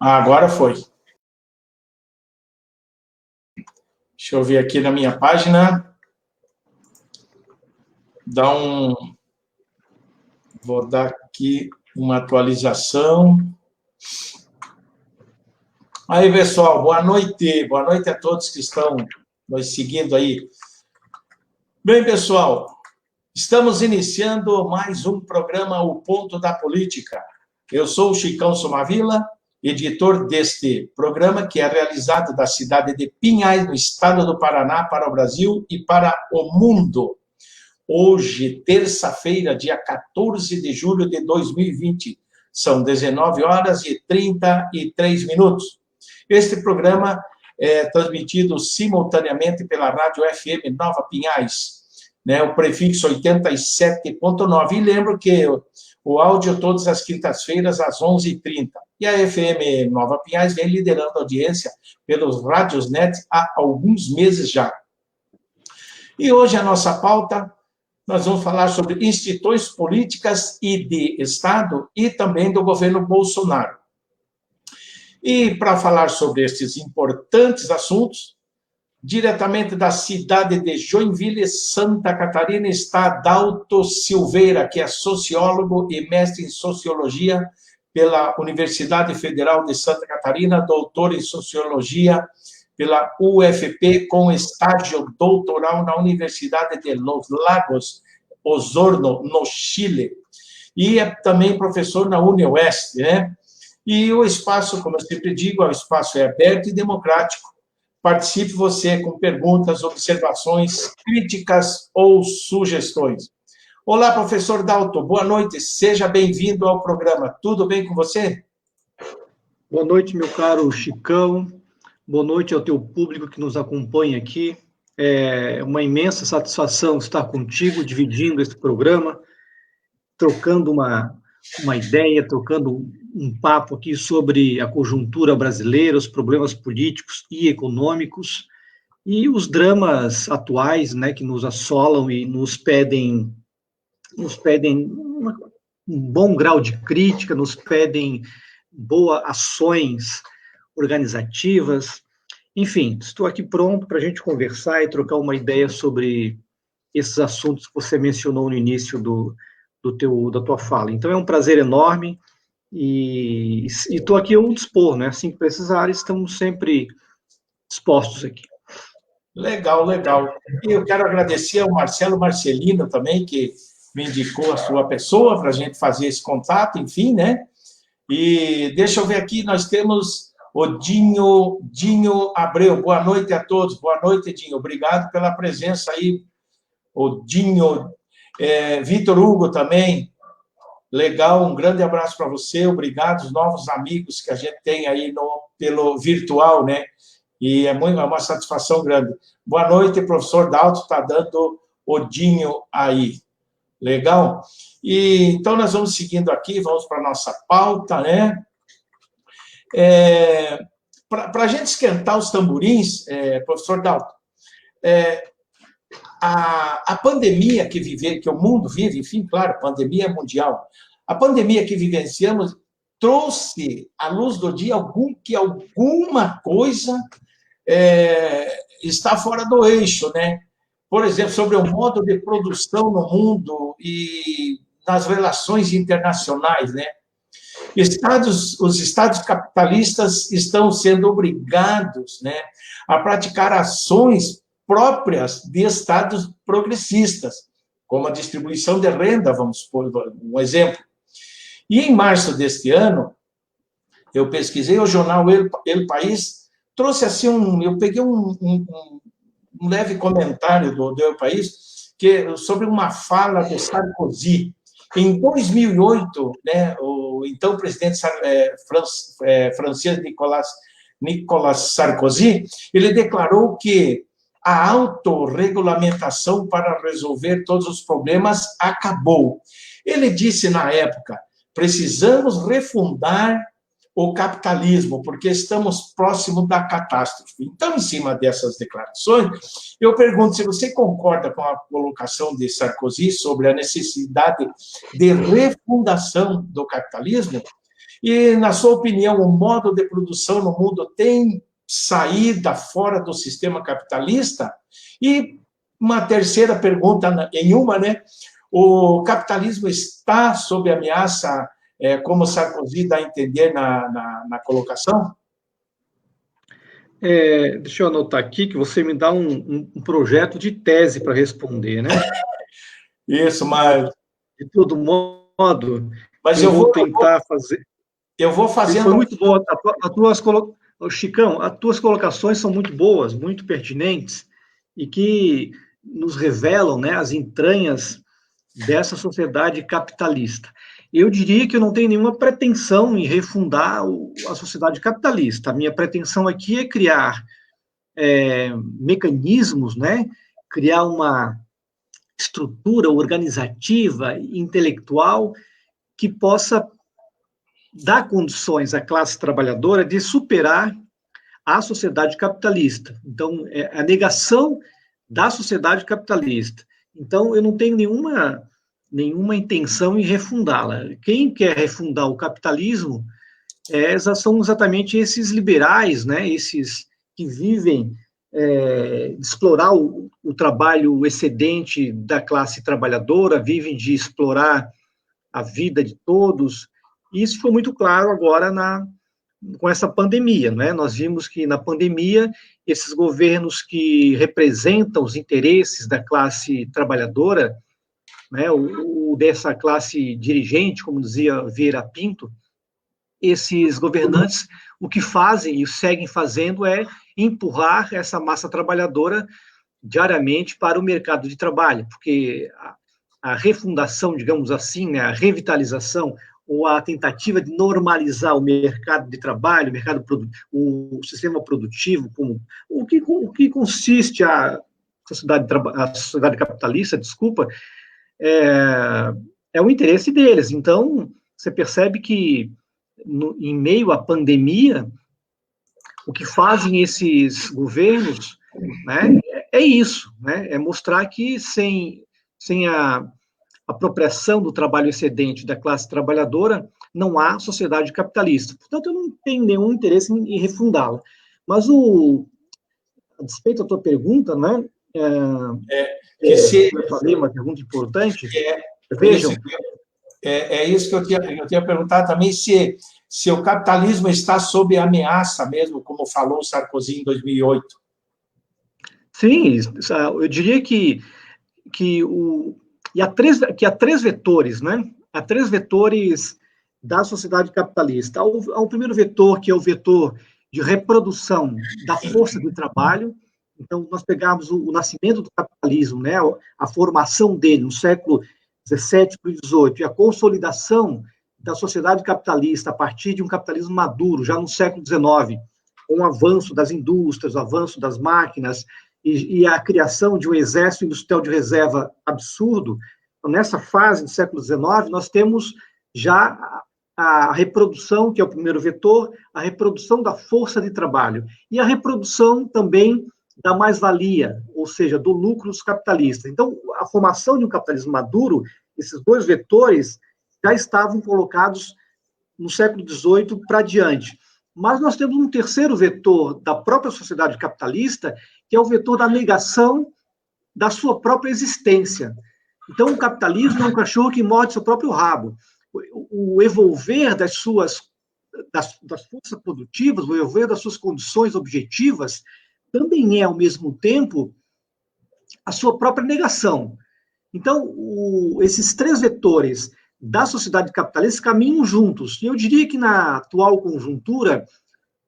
Agora foi. Deixa eu ver aqui na minha página. Vou dar aqui uma atualização. Aí, pessoal, boa noite. Boa noite a todos que estão nos seguindo aí. Bem, pessoal, estamos iniciando mais um programa, O Ponto da Política. Eu sou o Chicão Somavila, editor deste programa, que é realizado da cidade de Pinhais, no estado do Paraná, para o Brasil e para o mundo. Hoje, terça-feira, dia 14 de julho de 2020, são 19 horas e 33 minutos. Este programa é transmitido simultaneamente pela Rádio FM Nova Pinhais, né, o prefixo 87.9. E lembro que o áudio todas as quintas-feiras, às 11h30. E a FM Nova Pinhais vem liderando a audiência pelos rádios net há alguns meses já. E hoje a nossa pauta, nós vamos falar sobre instituições políticas e de Estado e também do governo Bolsonaro. E para falar sobre estes importantes assuntos, diretamente da cidade de Joinville, Santa Catarina, está Adalto Silveira, que é sociólogo e mestre em sociologia pela Universidade Federal de Santa Catarina, doutor em sociologia pela UFP, com estágio doutoral na Universidade de Los Lagos, Osorno, no Chile. E é também professor na UniOeste, né? E o espaço, como eu sempre digo, o espaço é aberto e democrático. Participe você com perguntas, observações, críticas ou sugestões. Olá, professor Dalto, boa noite, seja bem-vindo ao programa. Tudo bem com você? Boa noite, meu caro Chicão. Boa noite ao teu público que nos acompanha aqui. É uma imensa satisfação estar contigo, dividindo esse programa, trocando uma ideia, trocando um papo aqui sobre a conjuntura brasileira, os problemas políticos e econômicos e os dramas atuais, né, que nos assolam e nos pedem um bom grau de crítica, nos pedem boas ações organizativas. Enfim, estou aqui pronto para a gente conversar e trocar uma ideia sobre esses assuntos que você mencionou no início da tua fala. Então, é um prazer enorme e estou aqui ao dispor, né? Assim que precisar, estamos sempre dispostos aqui. Legal, legal. E eu quero agradecer ao Marcelo Marcelino também, que me indicou a sua pessoa para a gente fazer esse contato, enfim, né? E deixa eu ver aqui, nós temos o Dinho Abreu. Boa noite a todos. Boa noite, Dinho. Obrigado pela presença aí. O Dinho, Vitor Hugo também. Legal, um grande abraço para você. Obrigado, os novos amigos que a gente tem aí pelo virtual, né? E é uma satisfação grande. Boa noite, professor Dalto, está dando o Dinho aí. Legal? E então nós vamos seguindo aqui, vamos para a nossa pauta, né? Para a gente esquentar os tamborins, professor Dalto, a pandemia que o mundo vive, enfim, claro, pandemia mundial, a pandemia que vivenciamos trouxe à luz do dia que alguma coisa está fora do eixo, né? Por exemplo, sobre o modo de produção no mundo e nas relações internacionais, né? Os estados capitalistas estão sendo obrigados, né, a praticar ações próprias de estados progressistas, como a distribuição de renda, vamos por um exemplo. E em março deste ano, eu pesquisei, o jornal El País trouxe assim eu peguei um leve comentário do El País sobre uma fala do Sarkozy. Em 2008, né, o então presidente francês Nicolas Sarkozy, ele declarou que a autorregulamentação para resolver todos os problemas acabou. Ele disse na época, precisamos refundar o capitalismo, porque estamos próximo da catástrofe. Então, em cima dessas declarações, eu pergunto se você concorda com a colocação de Sarkozy sobre a necessidade de refundação do capitalismo E, na sua opinião, o modo de produção no mundo tem saída fora do sistema capitalista? E uma terceira pergunta em uma, né? O capitalismo está sob ameaça, como Sarkozy dá a entender na colocação? Deixa eu anotar aqui que você me dá um projeto de tese para responder, né? Isso, mas De todo modo, Mas eu vou tentar fazer. Eu vou fazendo. Foi muito boa. Chicão, as tuas colocações são muito boas, muito pertinentes, e que nos revelam, né, as entranhas dessa sociedade capitalista. Eu diria que eu não tenho nenhuma pretensão em refundar a sociedade capitalista. A minha pretensão aqui é criar mecanismos, né, criar uma estrutura organizativa, intelectual, que possa dar condições à classe trabalhadora de superar a sociedade capitalista. Então, a negação da sociedade capitalista. Então, eu não tenho nenhuma intenção em refundá-la. Quem quer refundar o capitalismo são exatamente esses liberais, né, esses que vivem de explorar o trabalho excedente da classe trabalhadora, vivem de explorar a vida de todos. E isso foi muito claro agora com essa pandemia, né? Nós vimos que na pandemia esses governos que representam os interesses da classe trabalhadora, né, dessa classe dirigente, como dizia Vieira Pinto, esses governantes o que fazem e seguem fazendo é empurrar essa massa trabalhadora diariamente para o mercado de trabalho, porque a refundação, digamos assim, né, a revitalização ou a tentativa de normalizar o mercado de trabalho, o sistema produtivo, o que consiste a sociedade capitalista, desculpa, é o interesse deles. Então, você percebe que, em meio à pandemia, o que fazem esses governos, né, é isso, né, é mostrar que sem a apropriação do trabalho excedente da classe trabalhadora, não há sociedade capitalista. Portanto, eu não tenho nenhum interesse em refundá-la. Mas, a despeito da tua pergunta, né, eu falei, uma pergunta importante, vejam... É isso que eu tinha perguntado também, se o capitalismo está sob ameaça mesmo, como falou Sarkozy em 2008. Sim, eu diria que há três vetores, né? Há três vetores da sociedade capitalista. Há o primeiro vetor, que é o vetor de reprodução da força de trabalho. Então, nós pegamos o nascimento do capitalismo, né? A formação dele no século XVII para o XVIII, e a consolidação da sociedade capitalista a partir de um capitalismo maduro, já no século XIX, com o avanço das indústrias, o avanço das máquinas, e a criação de um exército industrial de reserva absurdo. Então, nessa fase do século XIX, nós temos já a reprodução, que é o primeiro vetor, a reprodução da força de trabalho, e a reprodução também da mais-valia, ou seja, do lucro dos capitalistas. Então, a formação de um capitalismo maduro, esses dois vetores já estavam colocados no século XVIII para diante. Mas nós temos um terceiro vetor da própria sociedade capitalista, que é o vetor da negação da sua própria existência. Então, o capitalismo é um cachorro que morde seu próprio rabo. O evolver das forças produtivas, o evolver das suas condições objetivas, também é, ao mesmo tempo, a sua própria negação. Então, esses três vetores da sociedade capitalista caminham juntos. E eu diria que, na atual conjuntura,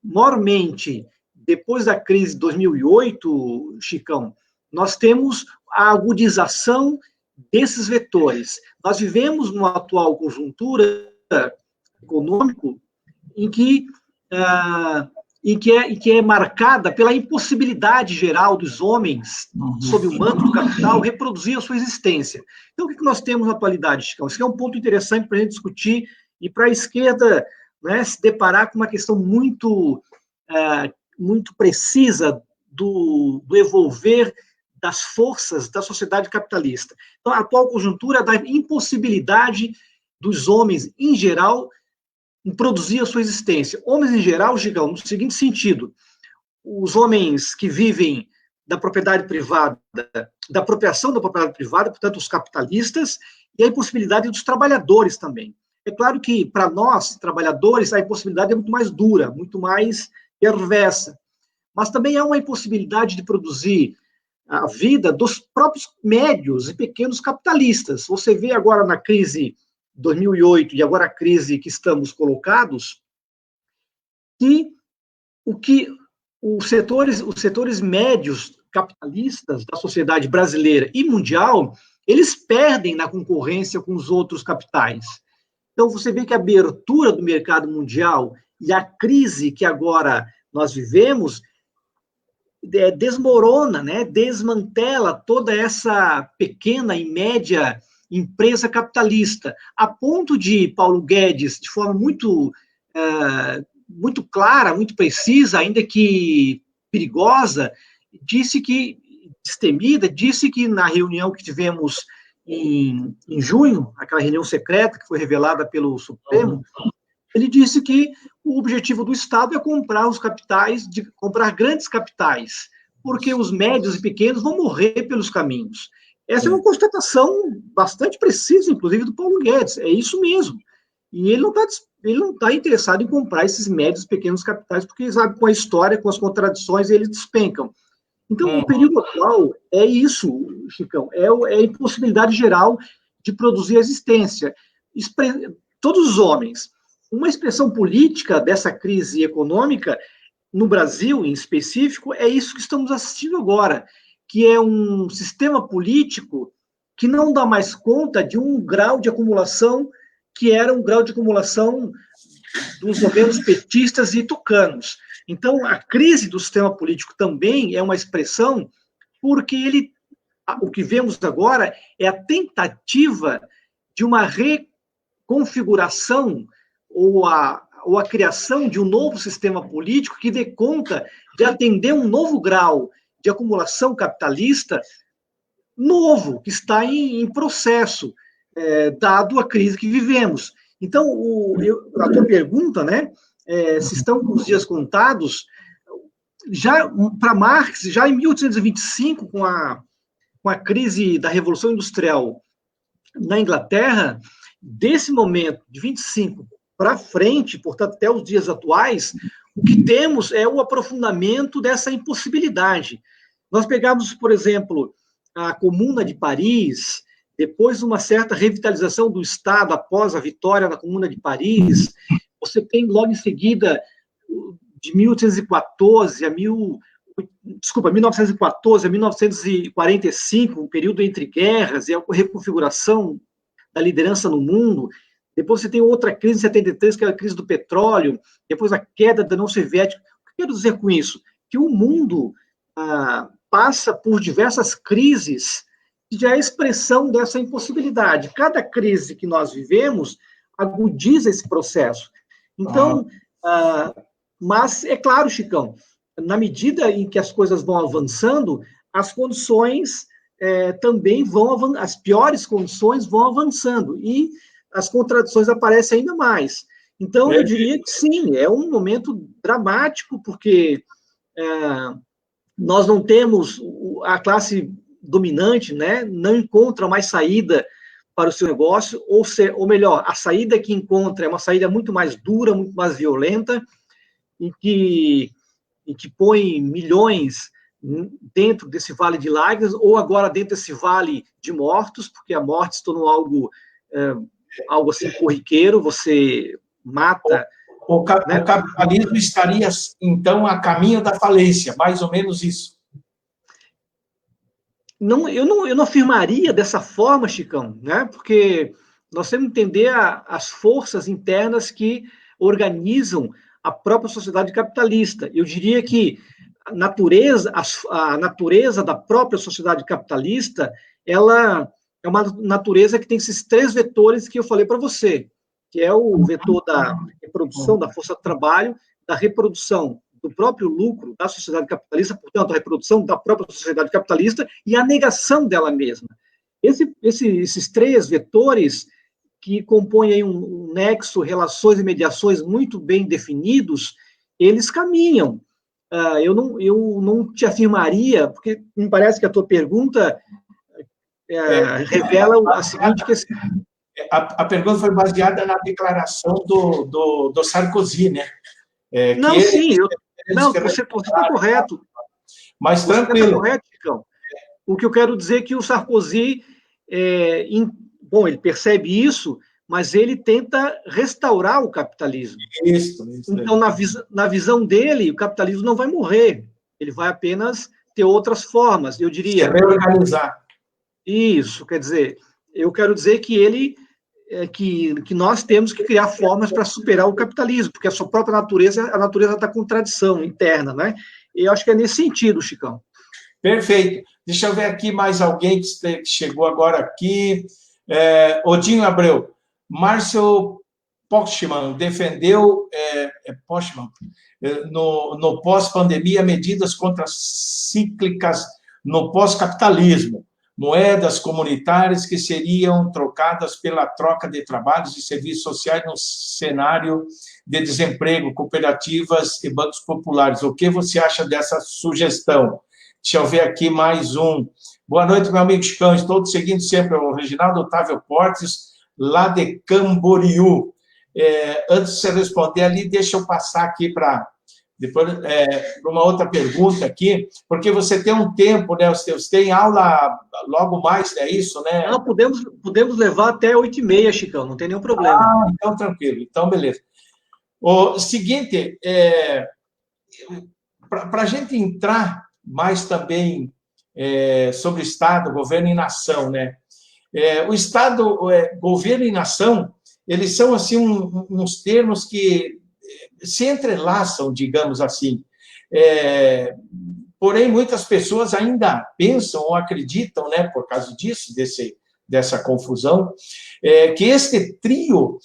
maiormente, depois da crise de 2008, Chicão, nós temos a agudização desses vetores. Nós vivemos numa atual conjuntura econômica em que é marcada pela impossibilidade geral dos homens, sob o manto do capital, reproduzir a sua existência. Então, o que nós temos na atualidade, Chicão? Isso é um ponto interessante para a gente discutir e para a esquerda, né, se deparar com uma questão muito precisa do evolver das forças da sociedade capitalista. Então, a atual conjuntura é da impossibilidade dos homens, em geral, em produzir a sua existência. Homens, em geral, Gigão, no seguinte sentido: os homens que vivem da propriedade privada, da apropriação da propriedade privada, portanto, os capitalistas, e a impossibilidade dos trabalhadores também. É claro que, para nós, trabalhadores, a impossibilidade é muito mais dura, muito mais perversa, mas também há uma impossibilidade de produzir a vida dos próprios médios e pequenos capitalistas. Você vê agora na crise 2008 e agora a crise que estamos colocados, que os setores médios capitalistas da sociedade brasileira e mundial, eles perdem na concorrência com os outros capitais. Então, você vê que a abertura do mercado mundial e a crise que agora nós vivemos desmorona, né, desmantela toda essa pequena e média empresa capitalista, a ponto de Paulo Guedes, de forma muito clara, muito precisa, ainda que perigosa, disse que na reunião que tivemos em junho, aquela reunião secreta que foi revelada pelo Supremo, ele disse que o objetivo do Estado é comprar os capitais, comprar grandes capitais, porque os médios e pequenos vão morrer pelos caminhos. Essa é uma constatação bastante precisa, inclusive, do Paulo Guedes. É isso mesmo. E ele não está interessado em comprar esses médios e pequenos capitais, porque, sabe, com a história, com as contradições, eles despencam. Então, o período atual é isso, Chicão, é a impossibilidade geral de produzir existência. Todos os homens. Uma expressão política dessa crise econômica, no Brasil em específico, é isso que estamos assistindo agora, que é um sistema político que não dá mais conta de um grau de acumulação que era um grau de acumulação dos governos petistas e tucanos. Então, a crise do sistema político também é uma expressão porque o que vemos agora é a tentativa de uma reconfiguração ou a criação de um novo sistema político que dê conta de atender um novo grau de acumulação capitalista novo, que está em processo, dado a crise que vivemos. Então, a tua pergunta, né, se estão com os dias contados, já para Marx, já em 1825, com a crise da Revolução Industrial na Inglaterra, desse momento, de 25 para frente, portanto, até os dias atuais, o que temos é o aprofundamento dessa impossibilidade. Nós pegamos, por exemplo, a Comuna de Paris, depois de uma certa revitalização do Estado após a vitória na Comuna de Paris, você tem logo em seguida, de 1914 a 1945, um período entre guerras e a reconfiguração da liderança no mundo. Depois você tem outra crise em 73, que é a crise do petróleo, depois a queda da União Soviética. O que eu quero dizer com isso? Que o mundo passa por diversas crises que já é a expressão dessa impossibilidade. Cada crise que nós vivemos agudiza esse processo. Então, mas é claro, Chicão, na medida em que as coisas vão avançando, as condições também as piores condições vão avançando, e as contradições aparecem ainda mais. Então, eu diria que sim, é um momento dramático, porque nós não temos, a classe dominante, né, não encontra mais saída para o seu negócio, ou melhor, a saída que encontra é uma saída muito mais dura, muito mais violenta, em que põe milhões dentro desse vale de lágrimas, ou agora dentro desse vale de mortos, porque a morte se tornou algo assim corriqueiro, você mata... O capitalismo estaria, então, a caminho da falência, mais ou menos isso. Não, eu não afirmaria dessa forma, Chicão, né? Porque nós temos que entender as forças internas que organizam a própria sociedade capitalista. Eu diria que a natureza da própria sociedade capitalista, ela é uma natureza que tem esses três vetores que eu falei para você, que é o vetor da reprodução da força de trabalho, da reprodução do próprio lucro da sociedade capitalista, portanto, a reprodução da própria sociedade capitalista e a negação dela mesma. Esses três vetores que compõem aí um nexo, relações e mediações muito bem definidos, eles caminham. Eu não te afirmaria, porque me parece que a tua pergunta revela a seguinte questão. A pergunta foi baseada na declaração do Sarkozy, né? Não, sim, você está correto. Mas tranquilo. Você está correto, Chicão. O que eu quero dizer é que o Sarkozy, ele percebe isso, mas ele tenta restaurar o capitalismo. Isso. Então, na visão dele, o capitalismo não vai morrer, ele vai apenas ter outras formas, eu diria. Se reorganizar. Isso, quer dizer, eu quero dizer que que nós temos que criar formas para superar o capitalismo, porque a sua própria natureza, a natureza da contradição interna, né? E eu acho que é nesse sentido, Chicão. Perfeito. Deixa eu ver aqui mais alguém que chegou agora aqui. Odinho Abreu. Márcio Postman defendeu Postman, no pós-pandemia medidas contracíclicas no pós-capitalismo, moedas comunitárias que seriam trocadas pela troca de trabalhos e serviços sociais no cenário de desemprego, cooperativas e bancos populares. O que você acha dessa sugestão? Deixa eu ver aqui mais um. Boa noite, meu amigo Chicão. Estou te seguindo sempre, o Reginaldo Otávio Portes, lá de Camboriú. Antes de você responder ali, deixa eu passar aqui para uma outra pergunta aqui, porque você tem um tempo, né? Você tem aula logo mais, é isso, né? Não, podemos levar até 8h30, Chicão, não tem nenhum problema. Então tranquilo, então beleza. O seguinte, para a gente entrar mais também sobre o Estado, governo e nação, né? O Estado, governo e nação, eles são assim uns termos que se entrelaçam, digamos assim. Porém, muitas pessoas ainda pensam ou acreditam, né, por causa disso, dessa confusão, que este trio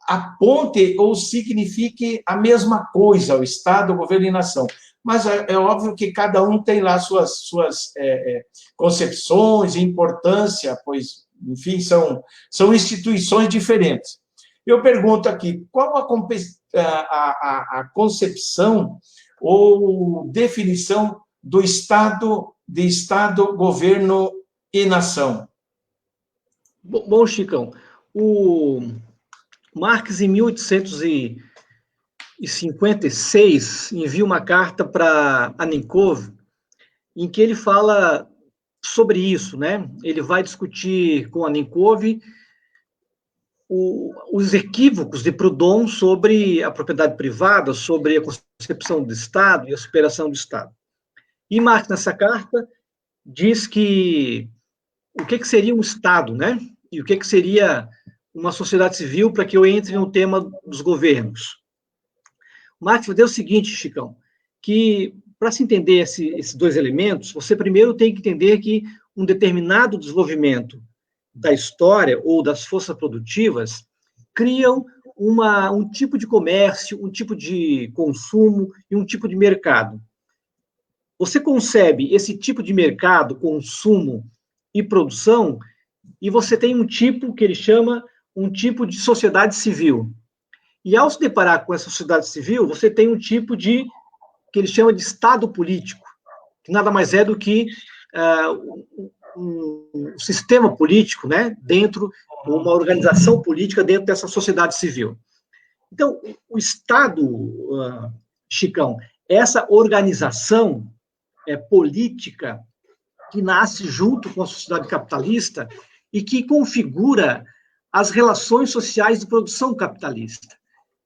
aponte ou signifique a mesma coisa, o Estado, o governo e nação. Mas é óbvio que cada um tem lá suas concepções e importância, pois, enfim, são instituições diferentes. Eu pergunto aqui, qual a concepção ou definição do Estado, de Estado, governo e nação? Bom, Chicão, o Marx, em 1856, envia uma carta para Anenkov, em que ele fala sobre isso, né? Ele vai discutir com Anenkov os equívocos de Proudhon sobre a propriedade privada, sobre a concepção do Estado e a superação do Estado. E Marx, nessa carta, diz que o que seria um Estado, né? E o que seria uma sociedade civil, para que eu entre no tema dos governos. Marx vai dizer o seguinte, Chicão, que para se entender esses dois elementos, você primeiro tem que entender que um determinado desenvolvimento da história ou das forças produtivas criam um tipo de comércio, um tipo de consumo e um tipo de mercado. Você concebe esse tipo de mercado, consumo e produção, e você tem um tipo que ele chama um tipo de sociedade civil. E ao se deparar com essa sociedade civil, você tem um tipo que ele chama de Estado político, que nada mais é do que um sistema político, né, dentro de uma organização política dentro dessa sociedade civil. Então, o Estado, Chicão, essa organização política que nasce junto com a sociedade capitalista e que configura as relações sociais de produção capitalista.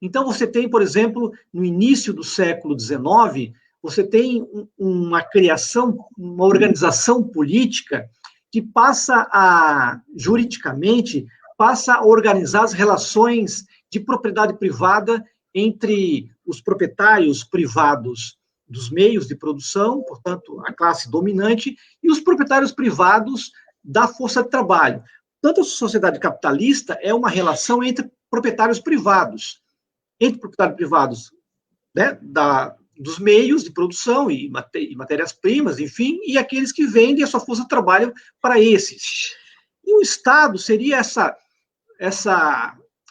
Então, você tem, por exemplo, no início do século XIX, você tem uma criação, uma organização política que juridicamente, passa a organizar as relações de propriedade privada entre os proprietários privados dos meios de produção, portanto, a classe dominante, e os proprietários privados da força de trabalho. Tanto a sociedade capitalista é uma relação entre proprietários privados, né, dos meios de produção e matérias-primas, enfim, e aqueles que vendem a sua força de trabalho para esses. E o Estado seria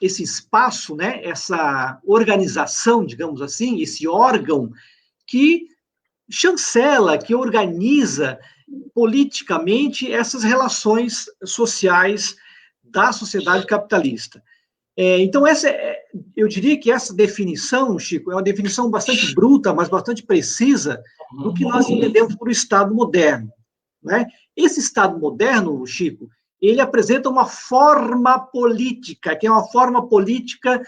esse espaço, né, essa organização, digamos assim, esse órgão que chancela, que organiza politicamente essas relações sociais da sociedade capitalista. Então, eu diria que essa definição, Chico, é uma definição bastante bruta, mas bastante precisa do que nós entendemos por Estado moderno. Né? Esse Estado moderno, Chico, ele apresenta uma forma política, que é uma forma política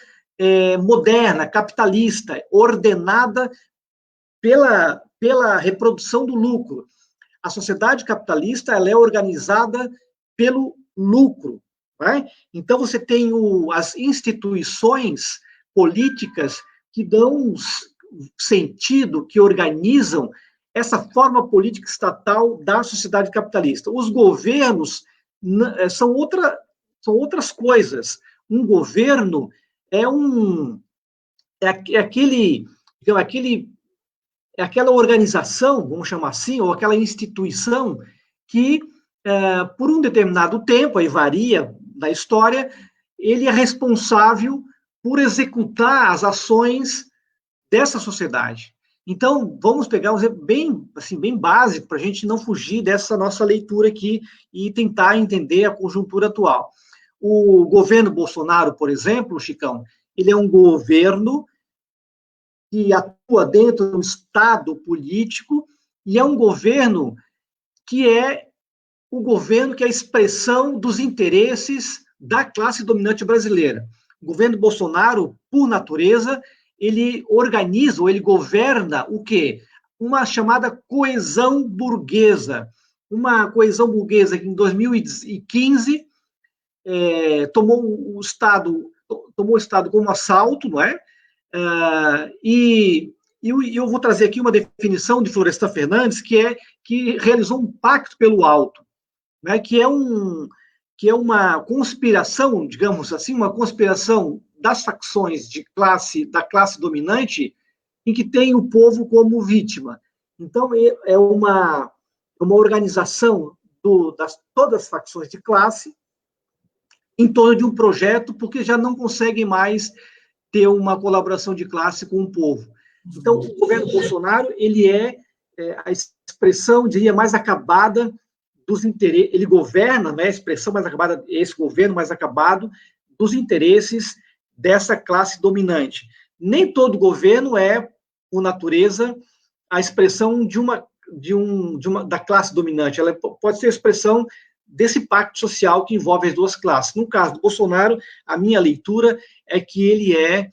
moderna, capitalista, ordenada pela reprodução do lucro. A sociedade capitalista ela é organizada pelo lucro. Né? Então, você tem as instituições políticas que dão sentido, que organizam essa forma política estatal da sociedade capitalista. Os governos são outras coisas. Um governo é aquela organização, vamos chamar assim, ou aquela instituição que, por um determinado tempo, aí varia da história, ele é responsável por executar as ações dessa sociedade. Então, vamos pegar um exemplo bem básico, para a gente não fugir dessa nossa leitura aqui e tentar entender a conjuntura atual. O governo Bolsonaro, por exemplo, Chicão, ele é um governo que atua dentro do Estado político e é um governo que é a expressão dos interesses da classe dominante brasileira. O governo Bolsonaro, por natureza, ele organiza, ou ele governa o quê? Uma chamada coesão burguesa. Uma coesão burguesa que, em 2015, tomou o Estado como assalto, não é? E eu vou trazer aqui uma definição de Florestan Fernandes, que realizou um pacto pelo alto, né, que é uma conspiração, digamos assim, uma conspiração das facções da classe dominante, em que tem o povo como vítima. Então, é uma organização todas as facções de classe em torno de um projeto, porque já não conseguem mais ter uma colaboração de classe com o povo. Então, o governo Bolsonaro, ele é a expressão, diria, mais acabada dos interesses, ele governa, né, a expressão mais acabada, esse governo mais acabado, dos interesses dessa classe dominante. Nem todo governo é, por natureza, a expressão da classe dominante. Ela pode ser a expressão desse pacto social que envolve as duas classes. No caso do Bolsonaro, a minha leitura é que ele é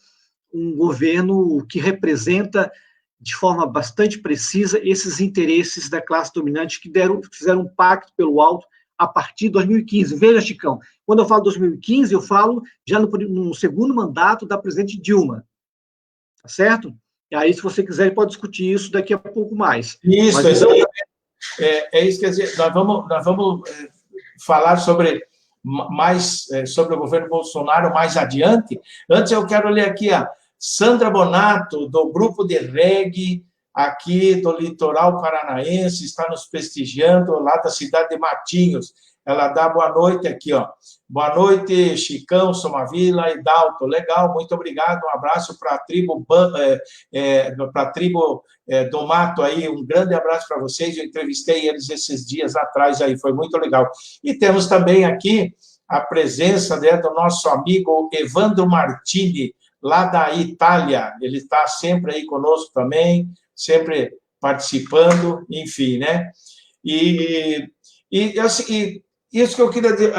um governo que representa de forma bastante precisa esses interesses da classe dominante que fizeram um pacto pelo alto a partir de 2015. Veja, Chicão, quando eu falo 2015, eu falo já no segundo mandato da presidente Dilma, tá certo? E aí, se você quiser, pode discutir isso daqui a pouco mais. Isso, mas, exatamente. É isso, quer dizer, nós vamos falar mais sobre o governo Bolsonaro mais adiante. Antes, eu quero ler aqui a Sandra Bonato, do grupo de reggae, aqui do litoral paranaense, está nos prestigiando, lá da cidade de Matinhos. Ela dá boa noite aqui, ó. Boa noite, Chicão, Somavila e Dalto. Legal, muito obrigado. Um abraço para a tribo, do Mato aí. Um grande abraço para vocês. Eu entrevistei eles esses dias atrás aí, foi muito legal. E temos também aqui a presença, né, do nosso amigo Evandro Martini, lá da Itália. Ele está sempre aí conosco também, sempre participando, enfim, né? E isso que eu queria dizer,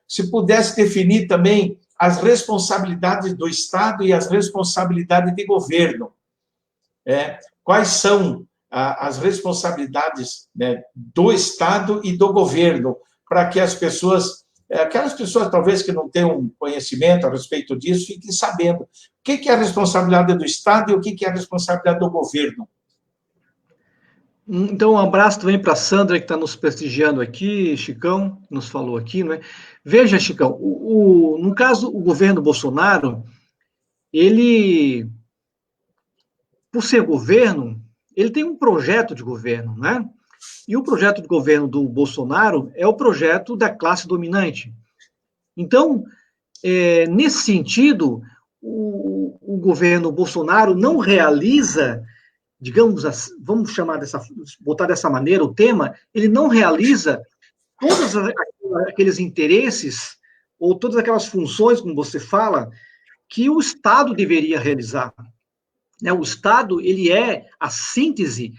se pudesse definir também as responsabilidades do Estado e as responsabilidades de governo. Quais são as responsabilidades, né, do Estado e do governo, para que as pessoas, aquelas pessoas talvez que não tenham conhecimento a respeito disso, fiquem sabendo o que é a responsabilidade do Estado e o que é a responsabilidade do governo. Então, um abraço também para a Sandra, que está nos prestigiando aqui, Chicão, nos falou aqui, né? Veja, Chicão, no caso, o governo Bolsonaro, ele, por ser governo, ele tem um projeto de governo, né? E o projeto de governo do Bolsonaro é o projeto da classe dominante. Então, nesse sentido, o governo Bolsonaro não realiza, digamos, vamos botar dessa maneira o tema, ele não realiza todos aqueles interesses ou todas aquelas funções, como você fala, que o Estado deveria realizar. O Estado, ele é a síntese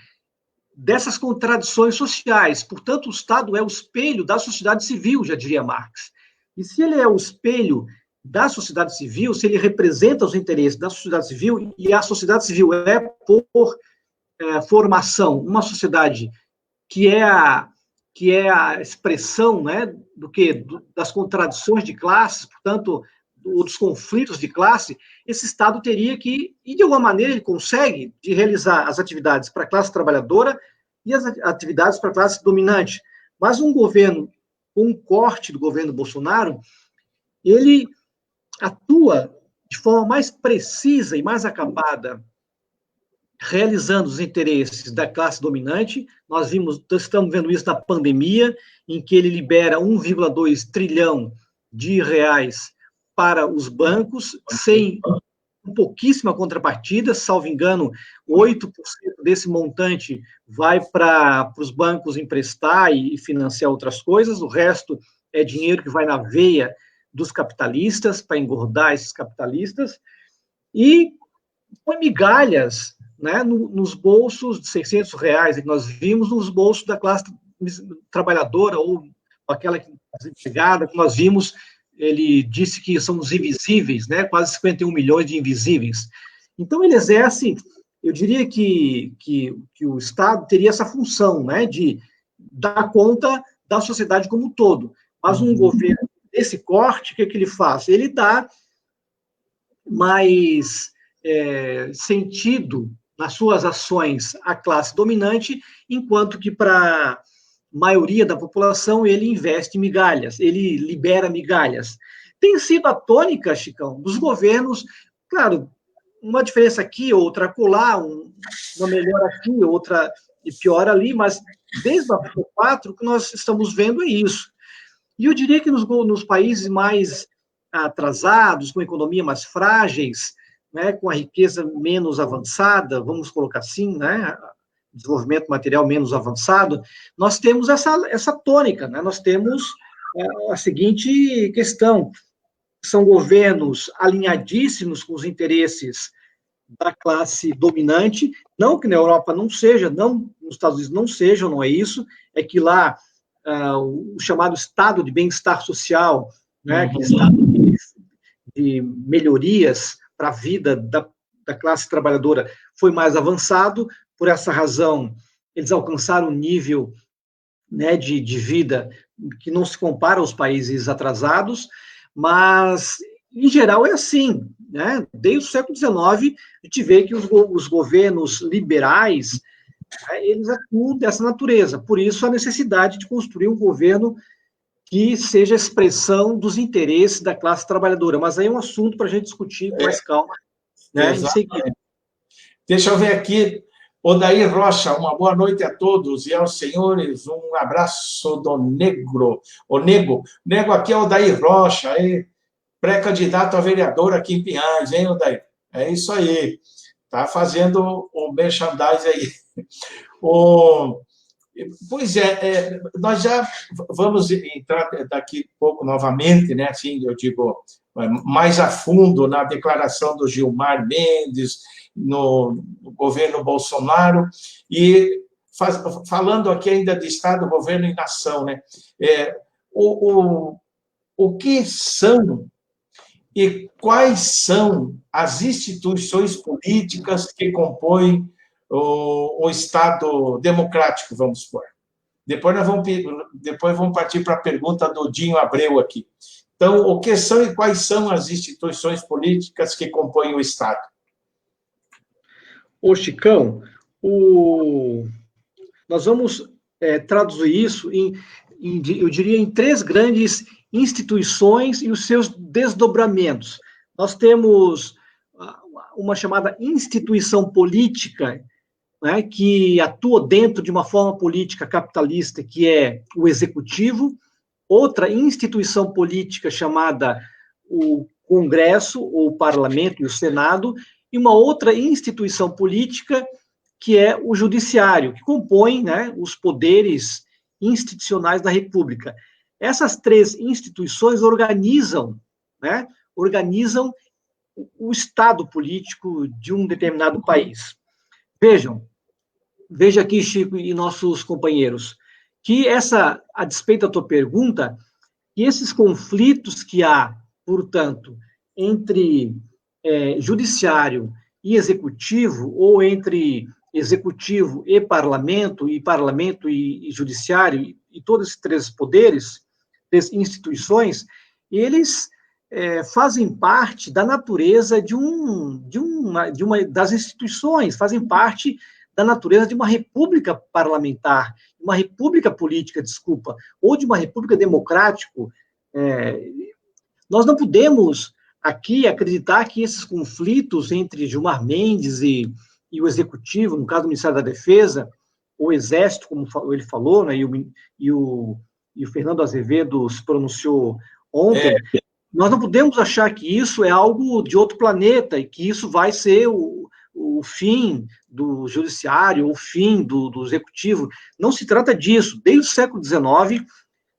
dessas contradições sociais. Portanto, o Estado é o espelho da sociedade civil, já diria Marx. E se ele é o espelho da sociedade civil, se ele representa os interesses da sociedade civil, e a sociedade civil é, por formação, uma sociedade que é a expressão, né, das contradições de classes, portanto, dos conflitos de classe, esse Estado teria que, e de alguma maneira ele consegue, de realizar as atividades para a classe trabalhadora e as atividades para a classe dominante. Mas um governo, um corte do governo Bolsonaro, ele atua de forma mais precisa e mais acabada, realizando os interesses da classe dominante. Nós estamos vendo isso na pandemia, em que ele libera 1,2 trilhão de reais para os bancos, sem pouquíssima contrapartida, salvo engano, 8% desse montante vai para os bancos emprestar e financiar outras coisas, o resto é dinheiro que vai na veia dos capitalistas, para engordar esses capitalistas, e põe migalhas, né, nos bolsos de R$600 que nós vimos, nos bolsos da classe trabalhadora, ou aquela desempregada que nós vimos. Ele disse que são os invisíveis, né, quase 51 milhões de invisíveis. Então, ele exerce, eu diria que o Estado teria essa função, né, de dar conta da sociedade como um todo. Mas um governo desse corte, o que ele faz? Ele dá mais sentido nas suas ações à classe dominante, enquanto que para a maioria da população ele investe migalhas, ele libera migalhas. Tem sido a tônica, Chicão, dos governos, claro, uma diferença aqui, outra acolá, uma melhor aqui, outra e pior ali, mas desde a 4 o que nós estamos vendo é isso. E eu diria que nos países mais atrasados, com economia mais frágeis, né, com a riqueza menos avançada, vamos colocar assim, né, desenvolvimento material menos avançado, nós temos essa tônica, né, nós temos a seguinte questão: são governos alinhadíssimos com os interesses da classe dominante, não que na Europa não seja, não nos Estados Unidos não seja, não é isso, é que lá o chamado estado de bem-estar social, né, aquele estado de melhorias para a vida da classe trabalhadora foi mais avançado. Por essa razão, eles alcançaram um nível, né, de vida que não se compara aos países atrasados, mas, em geral, é assim, né? Desde o século XIX, a gente vê que os governos liberais, eles atuam dessa natureza. Por isso, a necessidade de construir um governo que seja a expressão dos interesses da classe trabalhadora. Mas aí é um assunto para a gente discutir com mais calma, né, em seguida. Deixa eu ver aqui. Odair Rocha, uma boa noite a todos e aos senhores, um abraço do Negro. O Nego aqui é o Odair Rocha, pré-candidato a vereador aqui em Pinhais, hein, Odair? É isso aí, tá fazendo o merchandising aí. Pois nós já vamos entrar daqui a pouco novamente, né, assim, eu digo, mais a fundo na declaração do Gilmar Mendes, no governo Bolsonaro, e falando aqui ainda de Estado, governo e nação, né? O que são e quais são as instituições políticas que compõem o Estado democrático, vamos supor? Depois vamos partir para a pergunta do Dinho Abreu aqui. Então, o que são e quais são as instituições políticas que compõem o Estado? Ô, Chicão, nós vamos traduzir isso eu diria, em 3 grandes instituições e os seus desdobramentos. Nós temos uma chamada instituição política, né, que atua dentro de uma forma política capitalista, que é o executivo, outra instituição política chamada o Congresso, ou o Parlamento e o Senado, e uma outra instituição política que é o Judiciário, que compõe, né, os poderes institucionais da República. Essas três instituições organizam, né, organizam o Estado político de um determinado país. Veja aqui, Chico e nossos companheiros, que a despeito da tua pergunta, que esses conflitos que há, portanto, entre judiciário e executivo, ou entre executivo e parlamento e judiciário, e todos esses três poderes, três instituições, eles fazem parte da natureza de uma das instituições, fazem parte da natureza de uma república parlamentar, uma república política, desculpa, ou de uma república democrática. Nós não podemos aqui acreditar que esses conflitos entre Gilmar Mendes e o Executivo, no caso do Ministério da Defesa, o Exército, como ele falou, né, e o Fernando Azevedo se pronunciou ontem, nós não podemos achar que isso é algo de outro planeta e que isso vai ser o fim do judiciário, o fim do executivo. Não se trata disso. Desde o século XIX,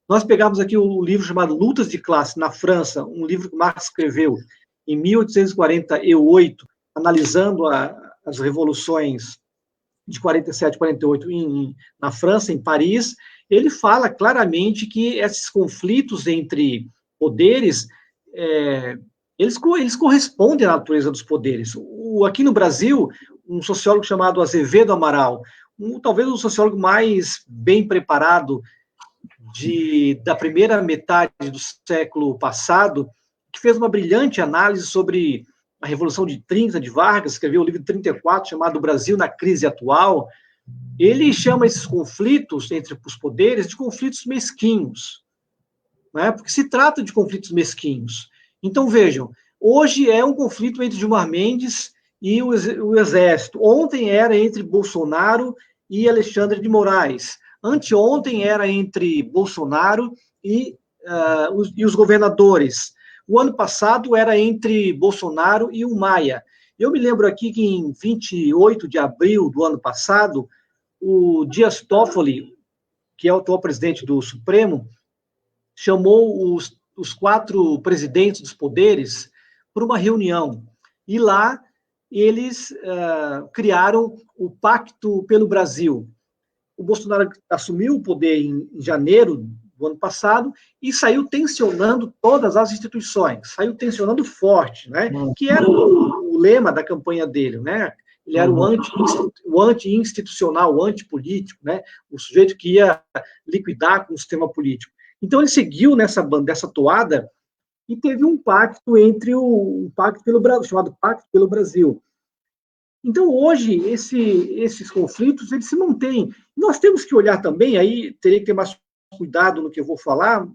nós pegamos aqui o livro chamado Lutas de Classe, na França, um livro que Marx escreveu em 1848, analisando as revoluções de 47 e 48 na França, em Paris. Ele fala claramente que esses conflitos entre poderes, eles correspondem à natureza dos poderes. Aqui no Brasil, um sociólogo chamado Azevedo Amaral, talvez o sociólogo mais bem preparado da primeira metade do século passado, que fez uma brilhante análise sobre a Revolução de 30 de Vargas, escreveu o livro de 34, chamado Brasil na Crise Atual. Ele chama esses conflitos entre os poderes de conflitos mesquinhos, né? Porque se trata de conflitos mesquinhos. Então, vejam, hoje é um conflito entre Gilmar Mendes e o Exército. Ontem era entre Bolsonaro e Alexandre de Moraes. Anteontem era entre Bolsonaro e os governadores. O ano passado era entre Bolsonaro e o Maia. Eu me lembro aqui que em 28 de abril do ano passado, o Dias Toffoli, que é o atual presidente do Supremo, chamou os 4 presidentes dos poderes para uma reunião. E lá eles criaram o Pacto pelo Brasil. O Bolsonaro assumiu o poder em janeiro do ano passado e saiu tensionando todas as instituições, saiu tensionando forte, né? Que era o lema da campanha dele, né? Ele era o anti-institucional, o antipolítico, né? O sujeito que ia liquidar com o sistema político. Então ele seguiu dessa toada e teve um pacto Pacto pelo Brasil, chamado Pacto pelo Brasil. Então, hoje, esses conflitos, eles se mantêm. Nós temos que olhar também, aí teria que ter mais cuidado no que eu vou falar,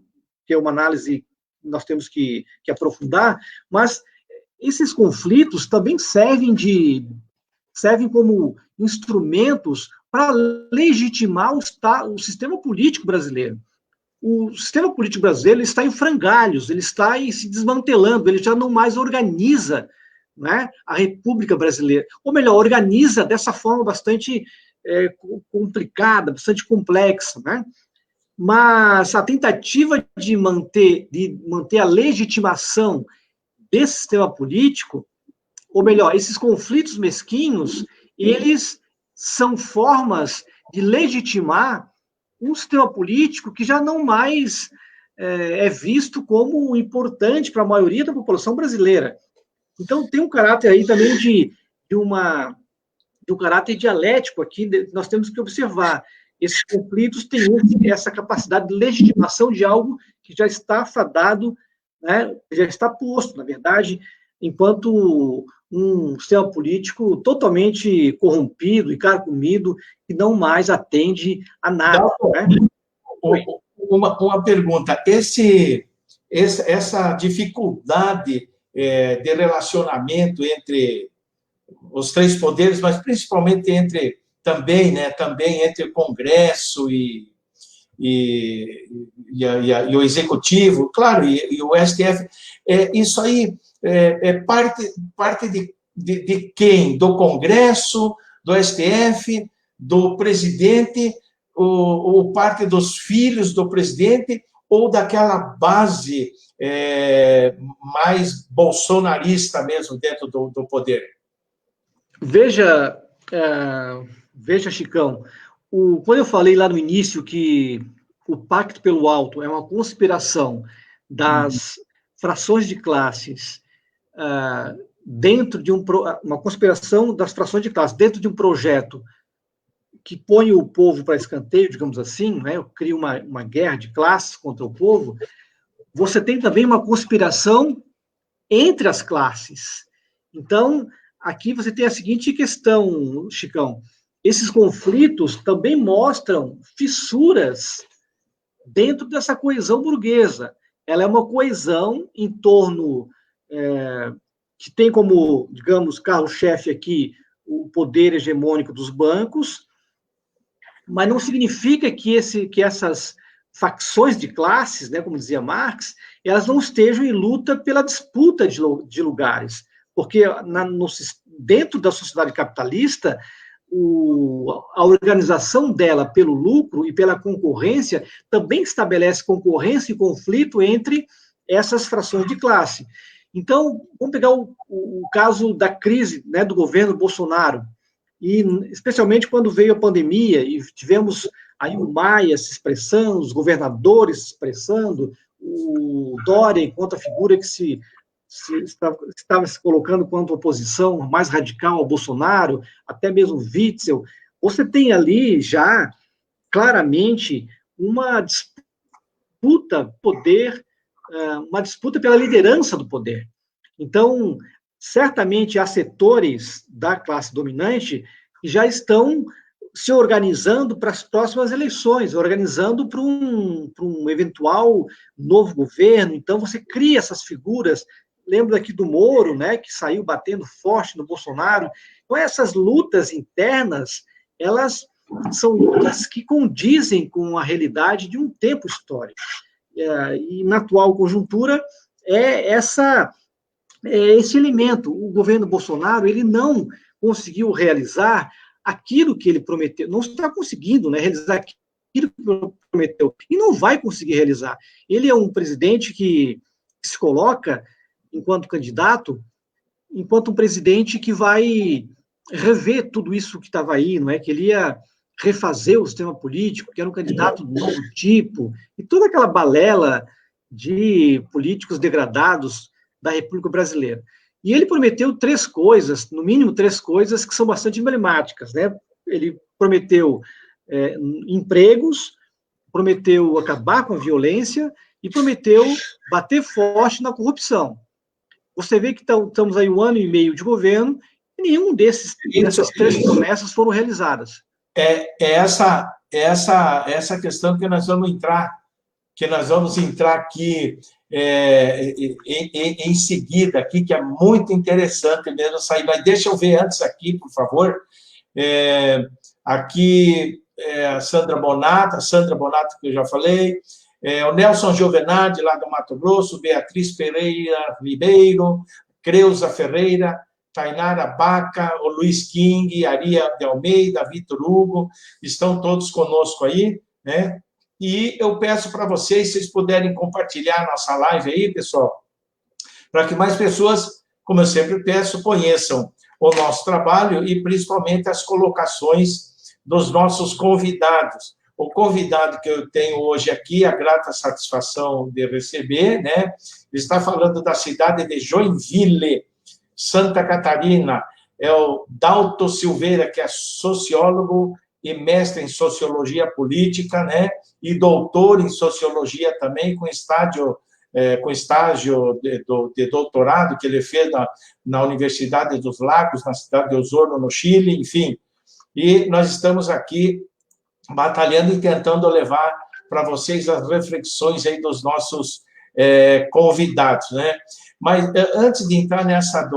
que é uma análise que nós temos que aprofundar, mas esses conflitos também servem como instrumentos para legitimar o sistema político brasileiro. O sistema político brasileiro está em frangalhos, ele está se desmantelando, ele já não mais organiza, né, a República Brasileira, ou melhor, organiza dessa forma bastante complicada, bastante complexa, né? Mas a tentativa de manter a legitimação desse sistema político, ou melhor, esses conflitos mesquinhos, eles são formas de legitimar um sistema político que já não mais é visto como importante para a maioria da população brasileira. Então, tem um caráter aí também de um caráter dialético aqui, nós temos que observar. Esses conflitos têm essa capacidade de legitimação de algo que já está fadado, né, já está posto, na verdade, enquanto um sistema político totalmente corrompido e carcomido, que não mais atende a nada. Né? Uma pergunta. Essa dificuldade de relacionamento entre os 3 poderes, mas principalmente entre também, né, também entre o Congresso e o Executivo, claro, e o STF. Isso aí é parte de quem? Do Congresso, do STF, do presidente, ou parte dos filhos do presidente, ou daquela base mais bolsonarista mesmo dentro do poder? Veja, Chicão, quando eu falei lá no início que o Pacto pelo Alto é uma conspiração das frações de classes dentro de uma conspiração das frações de classe dentro de um projeto que põe o povo para escanteio, digamos assim, né? Cria uma guerra de classes contra o povo. Você tem também uma conspiração entre as classes. Então, aqui você tem a seguinte questão, Chicão: esses conflitos também mostram fissuras dentro dessa coesão burguesa. Ela é uma coesão em torno que tem como, digamos, carro-chefe aqui o poder hegemônico dos bancos, mas não significa que essas facções de classes, né, como dizia Marx, elas não estejam em luta pela disputa de lugares, porque dentro da sociedade capitalista, a organização dela pelo lucro e pela concorrência também estabelece concorrência e conflito entre essas frações de classe. Então, vamos pegar o caso da crise, né, do governo Bolsonaro, e especialmente quando veio a pandemia e tivemos aí o Maia se expressando, os governadores se expressando, o Dória enquanto a figura que estava se colocando quanto oposição mais radical ao Bolsonaro, até mesmo Witzel. Você tem ali já claramente uma disputa uma disputa pela liderança do poder. Então, certamente há setores da classe dominante que já estão se organizando para as próximas eleições, organizando para um eventual novo governo. Então, você cria essas figuras. Lembro aqui do Moro, né, que saiu batendo forte no Bolsonaro. Então, essas lutas internas, elas são lutas que condizem com a realidade de um tempo histórico. E na atual conjuntura, esse elemento. O governo Bolsonaro, ele não conseguiu realizar aquilo que ele prometeu, não está conseguindo, né, realizar aquilo que prometeu, e não vai conseguir realizar. Ele é um presidente que se coloca, enquanto candidato, enquanto um presidente que vai rever tudo isso que estava aí, não é? Que ele ia refazer o sistema político, que era um candidato de novo tipo, e toda aquela balela de políticos degradados da República Brasileira. E ele prometeu três coisas, no mínimo três coisas, que são bastante emblemáticas, né? Ele prometeu empregos, prometeu acabar com a violência e prometeu bater forte na corrupção. Você vê que estamos aí 1 ano e meio de governo e nenhum dessas três promessas foram realizadas. Essa questão que nós vamos entrar aqui em seguida, aqui, que é muito interessante mesmo sair. Mas deixa eu ver antes aqui, por favor. Aqui, a Sandra Bonato, que eu já falei, o Nelson Giovenardi, lá do Mato Grosso, Beatriz Pereira Ribeiro, Creuza Ferreira, Tainara Baca, o Luiz King, Aria de Almeida, Vitor Hugo, estão todos conosco aí, né? E eu peço para vocês, se vocês puderem compartilhar a nossa live aí, pessoal, para que mais pessoas, como eu sempre peço, conheçam o nosso trabalho e principalmente as colocações dos nossos convidados. O convidado que eu tenho hoje aqui, a grata satisfação de receber, né? Está falando da cidade de Joinville, Santa Catarina. É o Dalto Silveira, que é sociólogo e mestre em sociologia política, né? E doutor em sociologia também, com estágio de doutorado que ele fez na Universidade dos Lagos, na cidade de Osorno, no Chile, enfim. E nós estamos aqui batalhando e tentando levar para vocês as reflexões aí dos nossos convidados, né? Mas antes de entrar nessa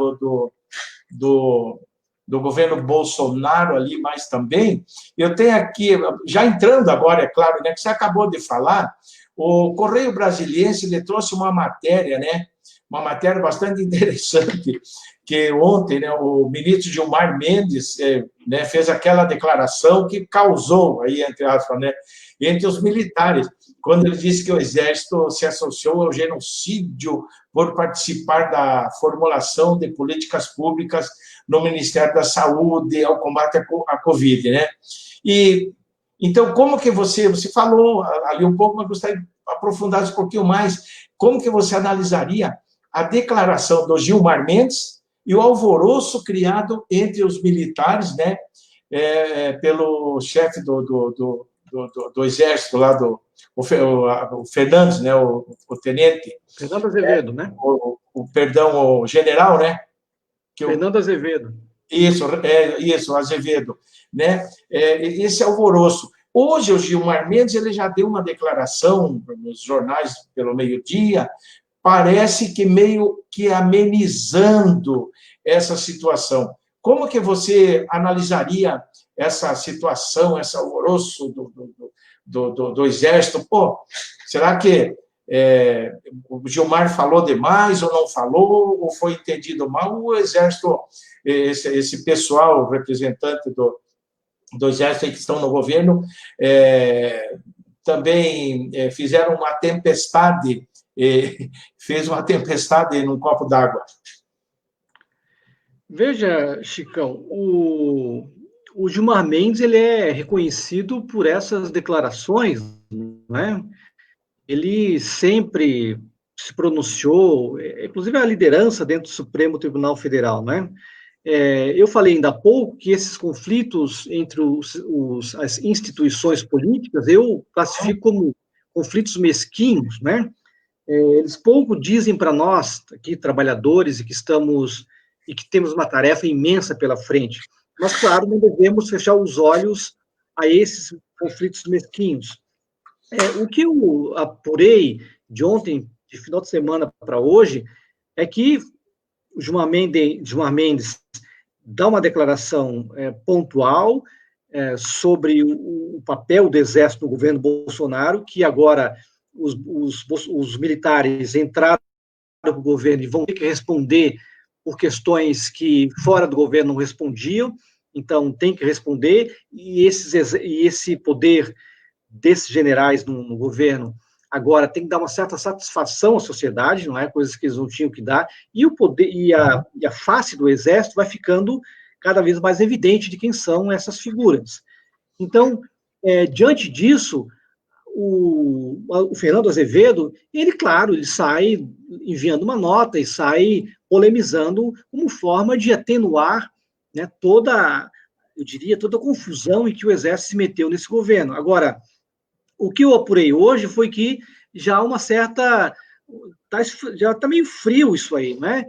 do governo Bolsonaro ali, mas também, eu tenho aqui, já entrando agora, é claro, né, que você acabou de falar, o Correio Brasiliense, ele trouxe uma matéria, né, uma matéria bastante interessante, que ontem, né, o ministro Gilmar Mendes, né, fez aquela declaração que causou, aí, entre aspas, né, entre os militares, quando ele disse que o Exército se associou ao genocídio por participar da formulação de políticas públicas no Ministério da Saúde ao combate à Covid, né? E, então, como que você falou ali um pouco, mas gostaria de aprofundar um pouquinho mais, como que você analisaria a declaração do Gilmar Mendes e o alvoroço criado entre os militares, né, pelo chefe do Exército, lá o Fernandes, né, o tenente. Fernando Azevedo, né? Perdão, o general, né? Fernando Azevedo. Isso, Azevedo, né? Esse alvoroço. Hoje, o Gilmar Mendes ele já deu uma declaração nos jornais pelo meio-dia, parece que meio que amenizando essa situação. Como que você analisaria essa situação, esse alvoroço do Exército? Pô, será que o Gilmar falou demais ou não falou, ou foi entendido mal? O Exército, esse pessoal, representante do Exército que estão no governo, também fizeram uma tempestade, fez uma tempestade num copo d'água. Veja, Chicão, o Gilmar Mendes ele é reconhecido por essas declarações, né? Ele sempre se pronunciou, inclusive a liderança dentro do Supremo Tribunal Federal, né? Eu falei ainda há pouco que esses conflitos entre as instituições políticas eu classifico como conflitos mesquinhos, né? Eles pouco dizem para nós, aqui, trabalhadores, e que temos uma tarefa imensa pela frente. Mas, claro, não devemos fechar os olhos a esses conflitos mesquinhos. O que eu apurei de ontem, de final de semana para hoje, é que o Gilmar Mendes dá uma declaração pontual sobre o papel do Exército no governo Bolsonaro, que agora os militares entraram no governo e vão ter que responder por questões que fora do governo não respondiam, então tem que responder, e esse poder desses generais no governo agora tem que dar uma certa satisfação à sociedade, não é? Coisas que eles não tinham que dar, e o poder e a face do Exército vai ficando cada vez mais evidente de quem são essas figuras. Então, diante disso, o Fernando Azevedo, ele, claro, ele sai enviando uma nota e sai polemizando como forma de atenuar, né, eu diria, toda a confusão em que o Exército se meteu nesse governo. Agora, o que eu apurei hoje foi que já há uma certa... já está meio frio isso aí, né?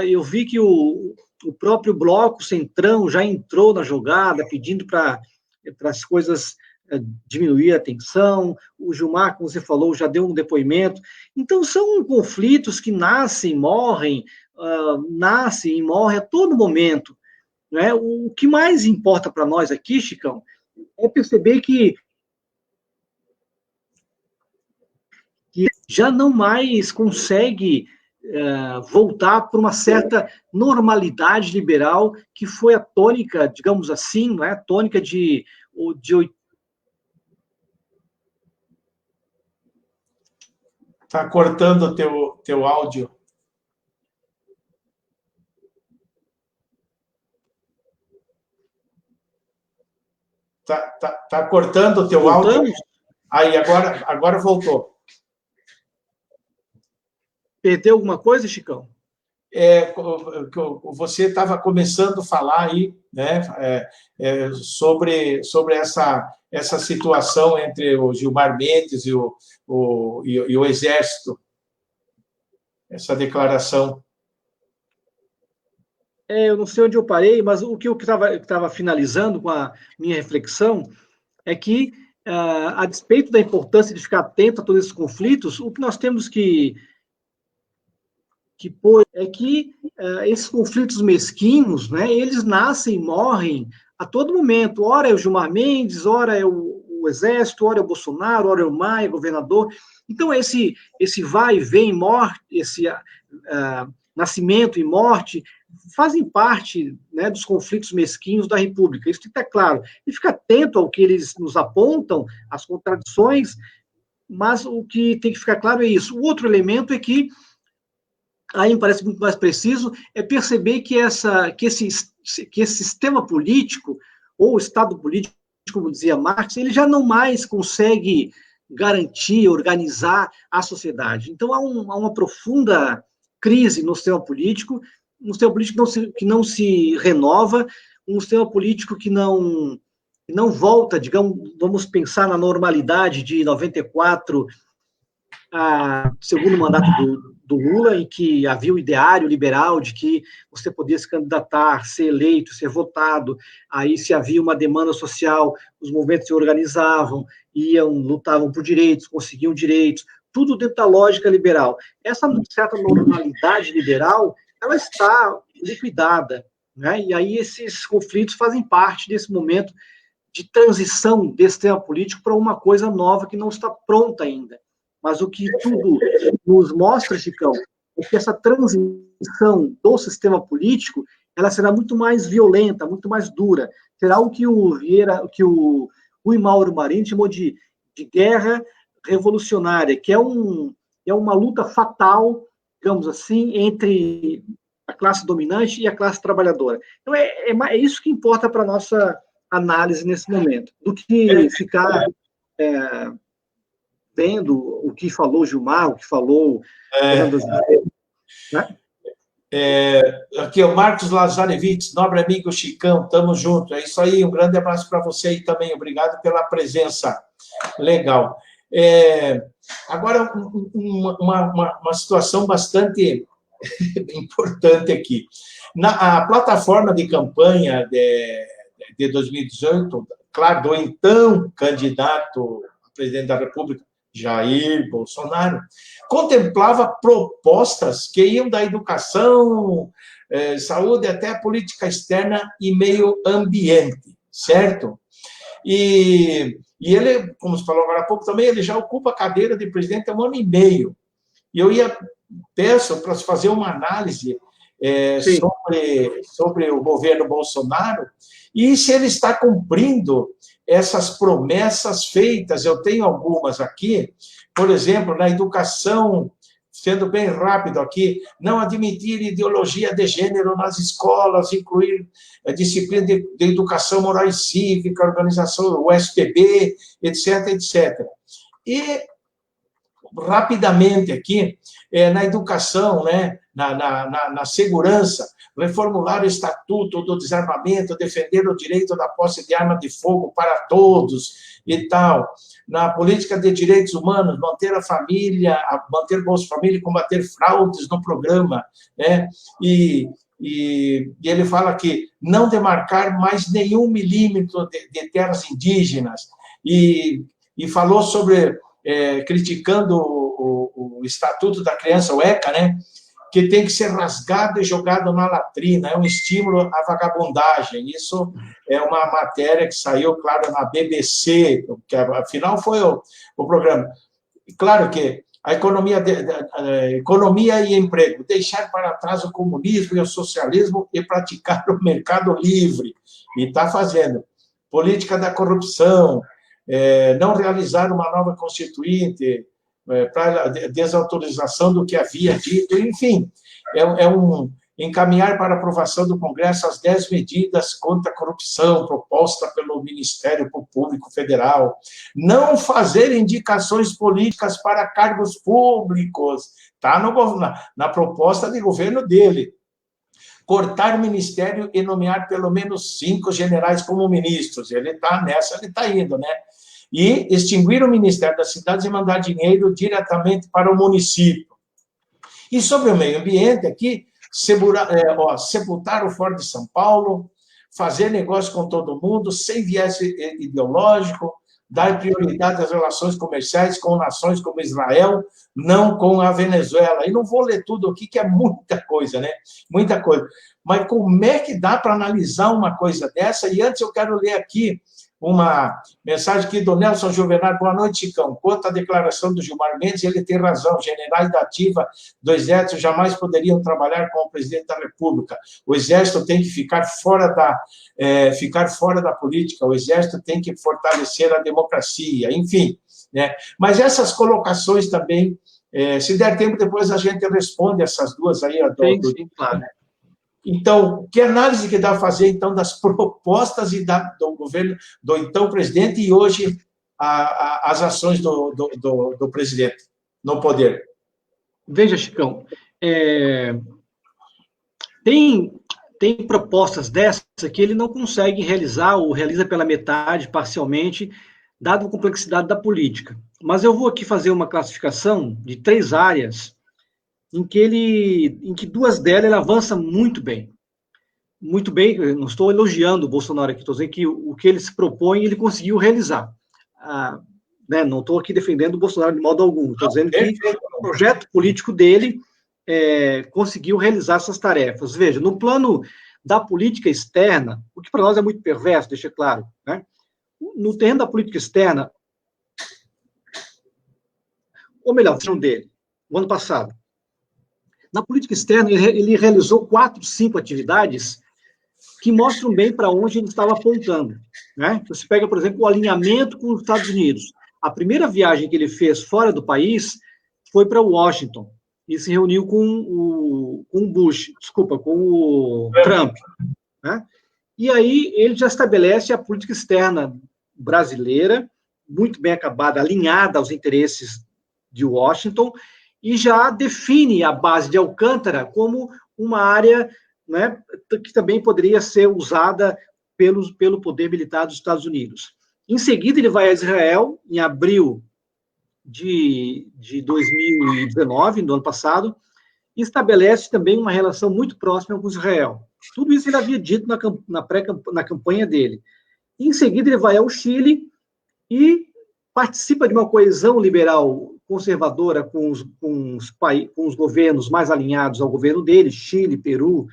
Eu vi que o próprio Bloco Centrão já entrou na jogada, pedindo para as coisas diminuir a tensão. O Gilmar, como você falou, já deu um depoimento. Então, são conflitos que nascem e morrem a todo momento. Né? O que mais importa para nós aqui, Chicão, é perceber que já não mais consegue voltar para uma certa normalidade liberal que foi a tônica, digamos assim, não é? A tônica de Está cortando o teu áudio. Tá cortando o teu áudio. Aí, agora voltou. Perdeu alguma coisa, Chicão? Você estava começando a falar aí, né, sobre essa situação entre o Gilmar Mendes e o Exército, essa declaração. Eu não sei onde eu parei, mas o que eu estava finalizando com a minha reflexão é que, a despeito da importância de ficar atento a todos esses conflitos, o que nós temos que é que esses conflitos mesquinhos, né, eles nascem e morrem a todo momento. Ora é o Gilmar Mendes, ora é o Exército, ora é o Bolsonaro, ora é o Maia, governador. Então, esse vai e vem, morte, esse nascimento e morte, fazem parte, né, dos conflitos mesquinhos da República. Isso tem que estar claro. E fica atento ao que eles nos apontam, as contradições, mas o que tem que ficar claro é isso. O outro elemento é que, aí me parece muito mais preciso, é perceber que esse sistema político, ou Estado político, como dizia Marx, ele já não mais consegue garantir, organizar a sociedade. Então, há uma profunda crise no sistema político, um sistema político que não se renova, um sistema político que não volta, digamos, vamos pensar na normalidade de 94, segundo mandato do Lula, em que havia o ideário liberal de que você podia se candidatar, ser eleito, ser votado, aí se havia uma demanda social, os movimentos se organizavam, lutavam por direitos, conseguiam direitos, tudo dentro da lógica liberal. Essa certa normalidade liberal, ela está liquidada, né? E aí esses conflitos fazem parte desse momento de transição desse sistema político para uma coisa nova que não está pronta ainda. Mas o que tudo nos mostra, Chicão, é que essa transição do sistema político, ela será muito mais violenta, muito mais dura. Será o que o Rui Mauro Marinho chamou de guerra revolucionária, que é uma luta fatal, digamos assim, entre a classe dominante e a classe trabalhadora. Então, é isso que importa para a nossa análise nesse momento, do que ficar vendo o que falou Gilmar, o que falou né? Aqui é o Marcos Lazarevitz, nobre amigo Chicão, estamos juntos. É isso aí, um grande abraço para você aí também, obrigado pela presença. Legal. Agora, uma situação bastante importante aqui. A plataforma de campanha de 2018, claro, do então candidato a presidente da República, Jair Bolsonaro, contemplava propostas que iam da educação, saúde, até a política externa e meio ambiente, certo? E ele, como se falou agora há pouco também, ele já ocupa a cadeira de presidente há 1 ano e meio. E eu peço para fazer uma análise sobre o governo Bolsonaro e se ele está cumprindo essas promessas feitas. Eu tenho algumas aqui, por exemplo, na educação, sendo bem rápido aqui, não admitir ideologia de gênero nas escolas, incluir a disciplina de educação moral e cívica, organização, o SPB, etc., etc. E, rapidamente aqui, na educação, né, na segurança, reformular o Estatuto do Desarmamento, defender o direito da posse de arma de fogo para todos e tal. Na política de direitos humanos, manter a família, manter Bolsa Família e combater fraudes no programa, né? E ele fala que não demarcar mais nenhum milímetro de terras indígenas e falou sobre, criticando o Estatuto da Criança, o ECA, né? Que tem que ser rasgado e jogado na latrina, é um estímulo à vagabundagem. Isso é uma matéria que saiu, claro, na BBC, que afinal foi o programa. Claro que a economia e emprego, deixar para trás o comunismo e o socialismo e praticar o mercado livre, e está fazendo. Política da corrupção, não realizar uma nova constituinte, para a desautorização do que havia dito, enfim, encaminhar para aprovação do Congresso as 10 medidas contra a corrupção proposta pelo Ministério Público Federal, não fazer indicações políticas para cargos públicos, está na proposta de governo dele, cortar o ministério e nomear pelo menos 5 generais como ministros, ele está nessa, ele está indo, né? E extinguir o Ministério das Cidades e mandar dinheiro diretamente para o município. E sobre o meio ambiente, aqui, sepultar o Ford de São Paulo, fazer negócio com todo mundo, sem viés ideológico, dar prioridade às relações comerciais com nações como Israel, não com a Venezuela. E não vou ler tudo aqui, que é muita coisa, né? Muita coisa. Mas como é que dá para analisar uma coisa dessa? E antes eu quero ler aqui uma mensagem aqui do Nelson Juvenal. Boa noite, Chicão. Quanto à declaração do Gilmar Mendes, ele tem razão. Generais da ativa do Exército jamais poderiam trabalhar com o presidente da República. O Exército tem que ficar fora da política. O Exército tem que fortalecer a democracia. Enfim, né? Mas essas colocações também, se der tempo, depois a gente responde essas duas aí. Sim, claro. Então, que análise que dá a fazer, então, das propostas do governo, do então presidente, e hoje as ações do presidente no poder? Veja, Chicão, tem propostas dessas que ele não consegue realizar, ou realiza pela metade, parcialmente, dada a complexidade da política. Mas eu vou aqui fazer uma classificação de 3 áreas em que 2 delas ele avança muito bem. Muito bem, eu não estou elogiando o Bolsonaro aqui, estou dizendo que o que ele se propõe, ele conseguiu realizar. Né, não estou aqui defendendo o Bolsonaro de modo algum, estou dizendo que o projeto político dele conseguiu realizar essas tarefas. Veja, no plano da política externa, o que para nós é muito perverso, deixa claro, né? No terreno da política externa, ou melhor, dele, o ano passado, na política externa, ele realizou 4, 5 atividades que mostram bem para onde ele estava apontando. Né? Você pega, por exemplo, o alinhamento com os Estados Unidos. A primeira viagem que ele fez fora do país foi para Washington e se reuniu com o Trump. Né? E aí ele já estabelece a política externa brasileira, muito bem acabada, alinhada aos interesses de Washington, e já define a base de Alcântara como uma área, né, que também poderia ser usada pelo poder militar dos Estados Unidos. Em seguida, ele vai a Israel, em abril de 2019, no ano passado, e estabelece também uma relação muito próxima com Israel. Tudo isso ele havia dito na campanha dele. Em seguida, ele vai ao Chile e participa de uma coesão liberal conservadora com os governos mais alinhados ao governo dele, Chile, Peru,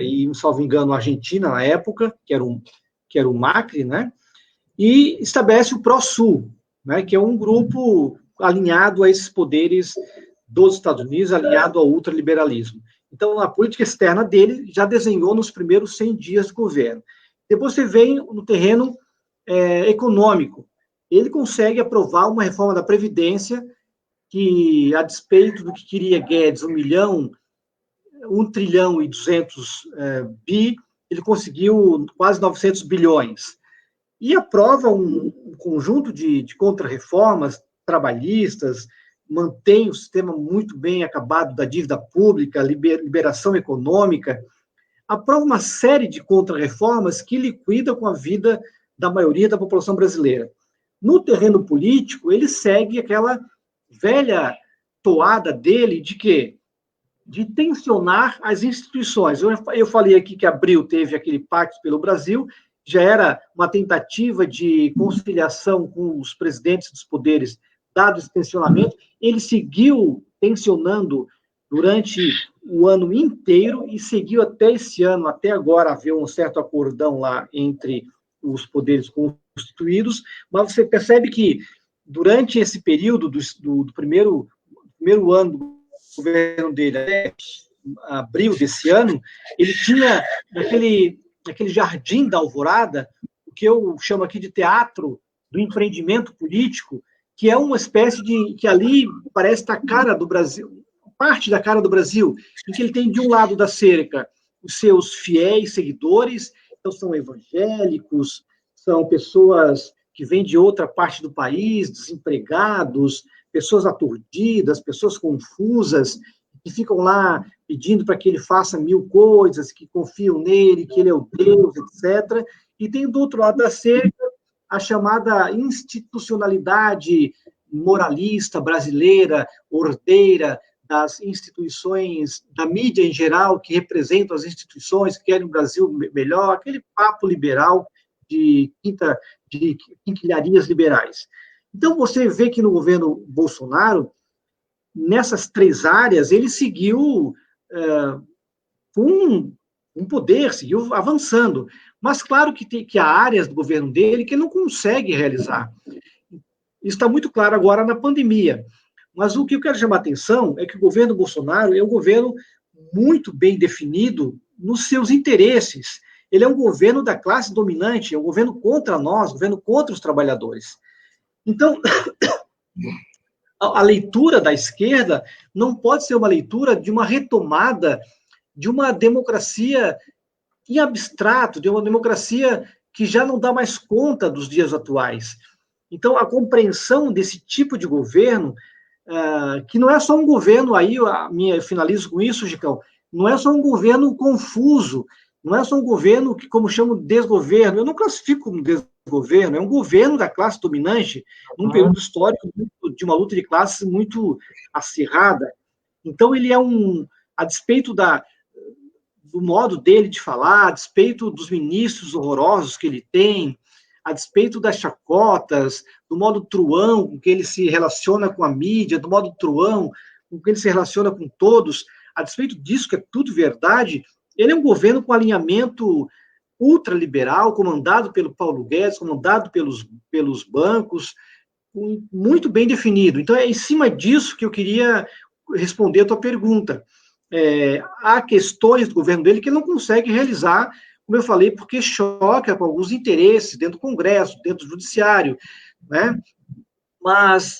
e, salvo engano, Argentina, na época, que era o Macri, né? E estabelece o ProSul, né? Que é um grupo alinhado a esses poderes dos Estados Unidos, alinhado ao ultraliberalismo. Então, a política externa dele já desenhou nos primeiros 100 dias do governo. Depois você vem no terreno econômico. Ele consegue aprovar uma reforma da Previdência que, a despeito do que queria Guedes, 1 trilhão e 200 bi, ele conseguiu quase 900 bilhões. E aprova um conjunto de contra-reformas trabalhistas, mantém o sistema muito bem acabado da dívida pública, liberação econômica, aprova uma série de contra-reformas que liquidam com a vida da maioria da população brasileira. No terreno político, ele segue aquela velha toada dele de quê? De tensionar as instituições. Eu falei aqui que abril teve aquele Pacto pelo Brasil, já era uma tentativa de conciliação com os presidentes dos poderes, dado esse tensionamento. Ele seguiu tensionando durante o ano inteiro e seguiu até esse ano, até agora, haver um certo acordão lá entre os poderes constituídos, mas você percebe que durante esse período do primeiro ano do governo dele, até abril desse ano, ele tinha naquele jardim da Alvorada, o que eu chamo aqui de teatro do empreendimento político, que é uma espécie que ali parece estar a cara do Brasil, parte da cara do Brasil, em que ele tem de um lado da cerca os seus fiéis seguidores, então são evangélicos, são pessoas que vêm de outra parte do país, desempregados, pessoas aturdidas, pessoas confusas, que ficam lá pedindo para que ele faça 1000 coisas, que confiam nele, que ele é o Deus, etc. E tem do outro lado da cerca a chamada institucionalidade moralista brasileira, ordeira, das instituições, da mídia em geral, que representam as instituições, que querem um Brasil melhor, aquele papo liberal de quinquilharias liberais. Então, você vê que no governo Bolsonaro, nessas 3 áreas, ele seguiu com um poder, seguiu avançando. Mas, claro que há áreas do governo dele que não consegue realizar. Isso está muito claro agora na pandemia. Mas o que eu quero chamar a atenção é que o governo Bolsonaro é um governo muito bem definido nos seus interesses. Ele é um governo da classe dominante, é um governo contra nós, um governo contra os trabalhadores. Então, a leitura da esquerda não pode ser uma leitura de uma retomada de uma democracia em abstrato, de uma democracia que já não dá mais conta dos dias atuais. Então, a compreensão desse tipo de governo, que não é só um governo, aí eu finalizo com isso, Gicão, não é só um governo confuso, não é só um governo que, como chamo, desgoverno, eu não classifico como desgoverno, é um governo da classe dominante, num período histórico de uma luta de classes muito acirrada. Então, ele é a despeito do modo dele de falar, a despeito dos ministros horrorosos que ele tem, a despeito das chacotas, do modo truão com que ele se relaciona com a mídia, do modo truão com que ele se relaciona com todos, a despeito disso, que é tudo verdade, ele é um governo com alinhamento ultraliberal, comandado pelo Paulo Guedes, comandado pelos bancos, muito bem definido. Então, é em cima disso que eu queria responder a tua pergunta. Há questões do governo dele que ele não consegue realizar, como eu falei, porque choca com alguns interesses dentro do Congresso, dentro do Judiciário, né? Mas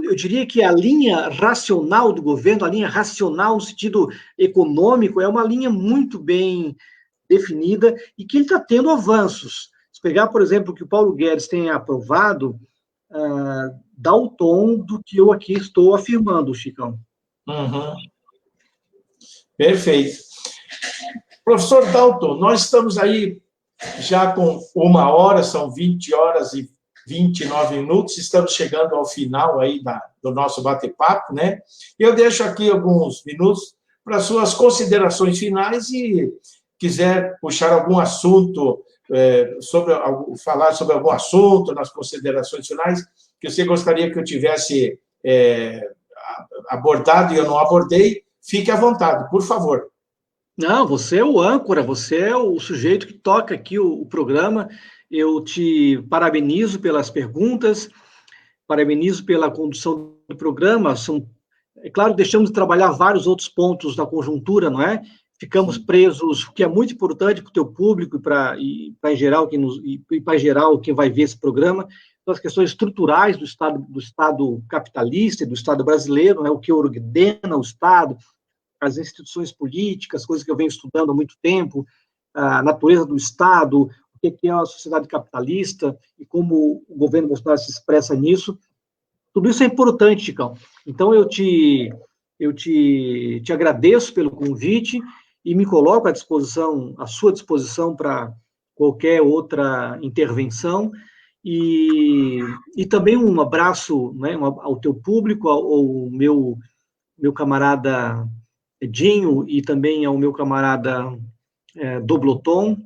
eu diria que a linha racional do governo, a linha racional no sentido econômico, é uma linha muito bem definida e que ele está tendo avanços. Se pegar, por exemplo, o que o Paulo Guedes tem aprovado, dá o tom do que eu aqui estou afirmando, Chicão. Uhum. Perfeito. Professor Dalton, nós estamos aí já com 1 hora, são 20 horas e 29 minutos, estamos chegando ao final aí do nosso bate-papo, né? Eu deixo aqui alguns minutos para suas considerações finais e quiser puxar algum assunto, falar sobre algum assunto nas considerações finais, que você gostaria que eu tivesse abordado e eu não abordei, fique à vontade, por favor. Não, você é o âncora, você é o sujeito que toca aqui o programa. Eu te parabenizo pelas perguntas, parabenizo pela condução do programa. É claro, deixamos de trabalhar vários outros pontos da conjuntura, não é? Ficamos presos, o que é muito importante para o teu público e para em geral quem vai ver esse programa, as questões estruturais do Estado capitalista e do Estado brasileiro, né? O que ordena o Estado, as instituições políticas, coisas que eu venho estudando há muito tempo, a natureza do Estado, o que é a sociedade capitalista e como o governo Bolsonaro se expressa nisso. Tudo isso é importante, Chicão. Então, eu te agradeço pelo convite e me coloco à sua disposição para qualquer outra intervenção. E também um abraço, né, ao teu público, ao meu camarada Dinho e também ao meu camarada Dobloton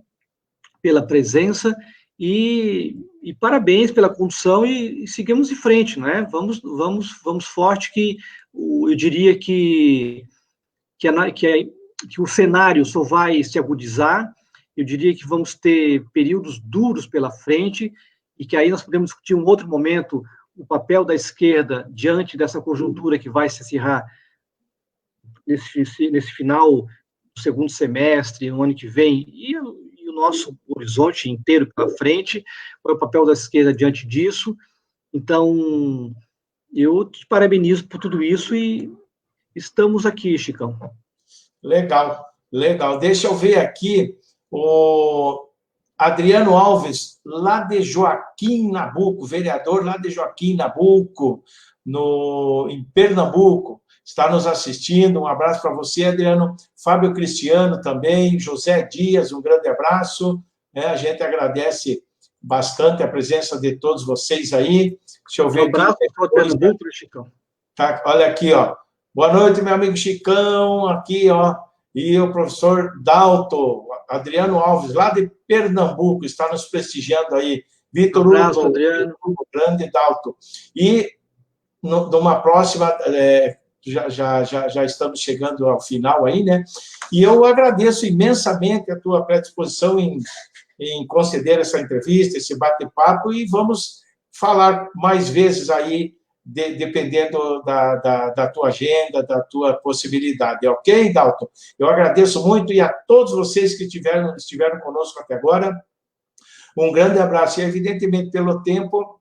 pela presença e parabéns pela condução e seguimos em frente, né? Vamos forte, que eu diria que o cenário só vai se agudizar. Eu diria que vamos ter períodos duros pela frente e que aí nós podemos discutir um outro momento o papel da esquerda diante dessa conjuntura que vai se acirrar nesse final do segundo semestre, no ano que vem, e o nosso horizonte inteiro pela frente, qual é o papel da esquerda diante disso. Então, eu te parabenizo por tudo isso e estamos aqui, Chicão. Legal, legal. Deixa eu ver aqui o Adriano Alves, lá de Joaquim Nabuco, vereador lá de Joaquim Nabuco, em Pernambuco, está nos assistindo. Um abraço para você, Adriano. Fábio Cristiano também, José Dias, um grande abraço. A gente agradece bastante a presença de todos vocês aí. Deixa eu ver. Um abraço para Pernambuco, Chicão. Tá, olha aqui, ó. Boa noite, meu amigo Chicão, aqui, ó. E o professor Dalton, Adriano Alves, lá de Pernambuco, está nos prestigiando aí. Vitor abraço, Hugo, Adriano. grande Dalton. E numa próxima, já estamos chegando ao final aí, né? E eu agradeço imensamente a tua predisposição em conceder essa entrevista, esse bate-papo, e vamos falar mais vezes aí, dependendo da tua agenda, da tua possibilidade. Ok, Dalton? Eu agradeço muito, e a todos vocês que estiveram conosco até agora, um grande abraço. E, evidentemente, pelo tempo,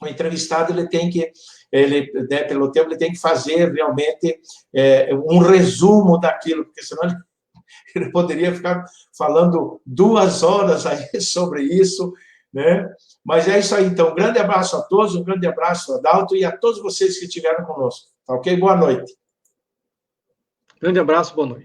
o entrevistado ele tem que fazer realmente um resumo daquilo, porque senão ele poderia ficar falando 2 horas aí sobre isso, né? Mas é isso aí, então. Um grande abraço a todos, um grande abraço, Adalto, e a todos vocês que estiveram conosco. Tá ok? Boa noite. Grande abraço, boa noite.